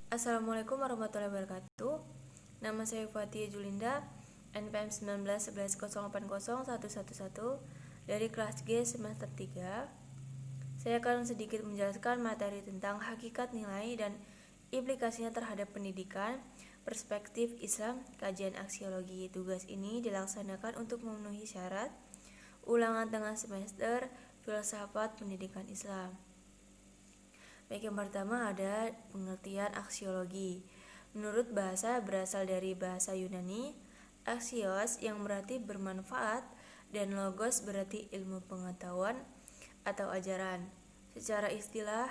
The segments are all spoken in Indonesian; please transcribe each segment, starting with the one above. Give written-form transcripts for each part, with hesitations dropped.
Assalamualaikum warahmatullahi wabarakatuh. Nama saya Fatia Julinda, NPM 1911080111 dari kelas G semester 3. Saya akan sedikit menjelaskan materi tentang hakikat nilai dan implikasinya terhadap pendidikan, perspektif Islam, kajian aksiologi. Tugas ini dilaksanakan untuk memenuhi syarat ulangan tengah semester filsafat pendidikan Islam. Baik, yang pertama ada pengertian aksiologi. Menurut bahasa berasal dari bahasa Yunani, axios yang berarti bermanfaat dan logos berarti ilmu pengetahuan atau ajaran. Secara istilah,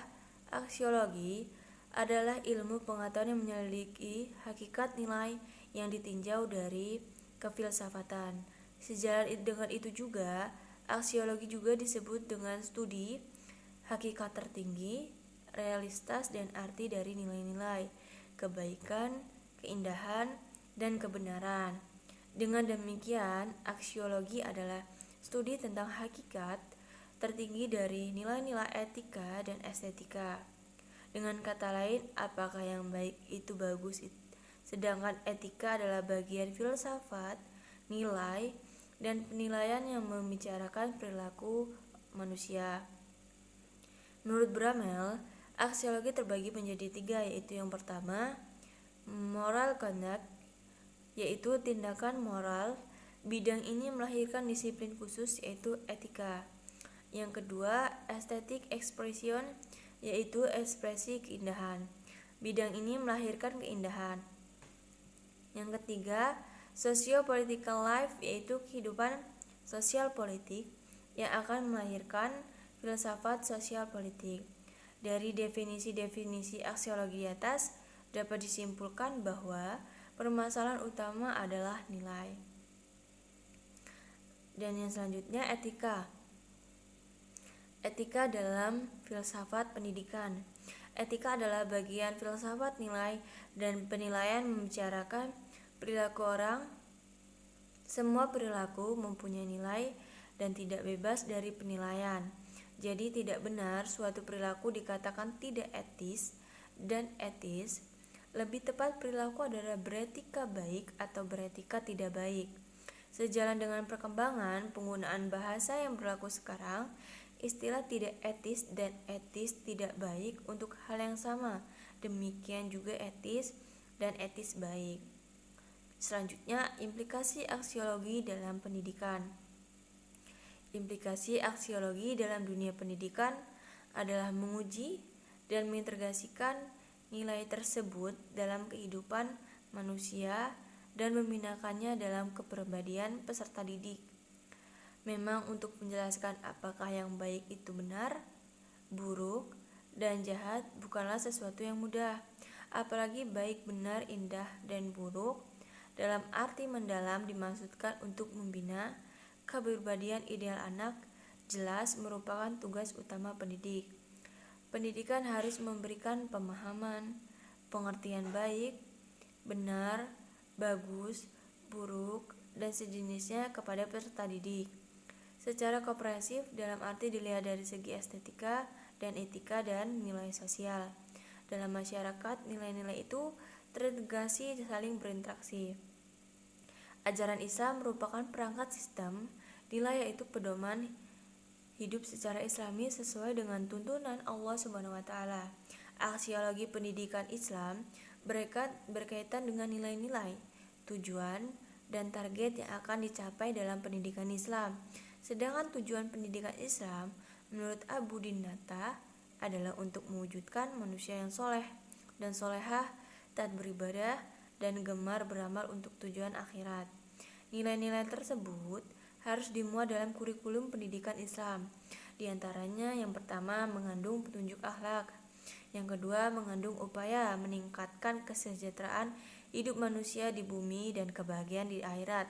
aksiologi adalah ilmu pengetahuan yang menyelidiki hakikat nilai yang ditinjau dari kefilsafatan. Sejalan dengan itu juga, aksiologi juga disebut dengan studi hakikat tertinggi, realitas dan arti dari nilai-nilai kebaikan, keindahan, dan kebenaran. Dengan demikian, aksiologi adalah studi tentang hakikat tertinggi dari nilai-nilai etika dan estetika. Dengan kata lain, apakah yang baik itu bagus, sedangkan etika adalah bagian filsafat, nilai, dan penilaian yang membicarakan perilaku manusia. Menurut Bramel, aksiologi terbagi menjadi 3, yaitu yang pertama, moral conduct, yaitu tindakan moral. Bidang ini melahirkan disiplin khusus, yaitu etika. Yang kedua, aesthetic expression, yaitu ekspresi keindahan. Bidang ini melahirkan keindahan. Yang ketiga, socio-political life, yaitu kehidupan sosial politik yang akan melahirkan filsafat sosial politik. Dari definisi-definisi aksiologi di atas dapat disimpulkan bahwa permasalahan utama adalah nilai. Dan yang selanjutnya, etika. Etika dalam filsafat pendidikan. Etika adalah bagian filsafat nilai dan penilaian membicarakan perilaku orang. Semua perilaku mempunyai nilai dan tidak bebas dari penilaian. Jadi tidak benar suatu perilaku dikatakan tidak etis dan etis. Lebih tepat, perilaku adalah beretika baik atau beretika tidak baik. Sejalan dengan perkembangan penggunaan bahasa yang berlaku sekarang, istilah tidak etis dan etis tidak baik untuk hal yang sama. Demikian juga etis dan etis baik. Selanjutnya, implikasi aksiologi dalam pendidikan. Implikasi aksiologi dalam dunia pendidikan adalah menguji dan mengintegrasikan nilai tersebut dalam kehidupan manusia dan membinakannya dalam kepribadian peserta didik. Memang untuk menjelaskan apakah yang baik itu benar, buruk, dan jahat bukanlah sesuatu yang mudah. Apalagi baik, benar, indah, dan buruk dalam arti mendalam dimaksudkan untuk membina kepribadian ideal anak, jelas merupakan tugas utama pendidik. Pendidikan harus memberikan pemahaman, pengertian baik, benar, bagus, buruk, dan sejenisnya kepada peserta didik. Secara komprehensif dalam arti dilihat dari segi estetika dan etika dan nilai sosial. Dalam masyarakat, nilai-nilai itu terintegrasi saling berinteraksi. Ajaran Islam merupakan perangkat sistem nilai, yaitu pedoman hidup secara islami sesuai dengan tuntunan Allah SWT. Aksiologi pendidikan Islam berkaitan dengan nilai-nilai, tujuan, dan target yang akan dicapai dalam pendidikan Islam. Sedangkan tujuan pendidikan Islam menurut Abu Dinata adalah untuk mewujudkan manusia yang soleh dan solehah, taat beribadah, dan gemar beramal untuk tujuan akhirat. Nilai-nilai tersebut harus dimuat dalam kurikulum pendidikan Islam. Di antaranya, yang pertama mengandung petunjuk akhlak, yang kedua mengandung upaya meningkatkan kesejahteraan hidup manusia di bumi dan kebahagiaan di akhirat,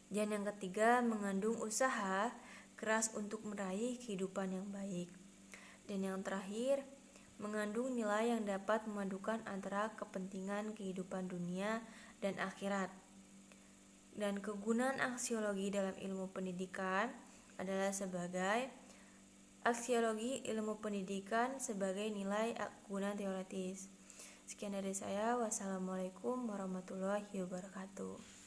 dan yang ketiga mengandung usaha keras untuk meraih kehidupan yang baik, dan yang terakhir mengandung nilai yang dapat memadukan antara kepentingan kehidupan dunia dan akhirat. Dan kegunaan aksiologi dalam ilmu pendidikan adalah sebagai aksiologi ilmu pendidikan sebagai nilai kegunaan teoritis. Sekian dari saya. Wassalamualaikum warahmatullahi wabarakatuh.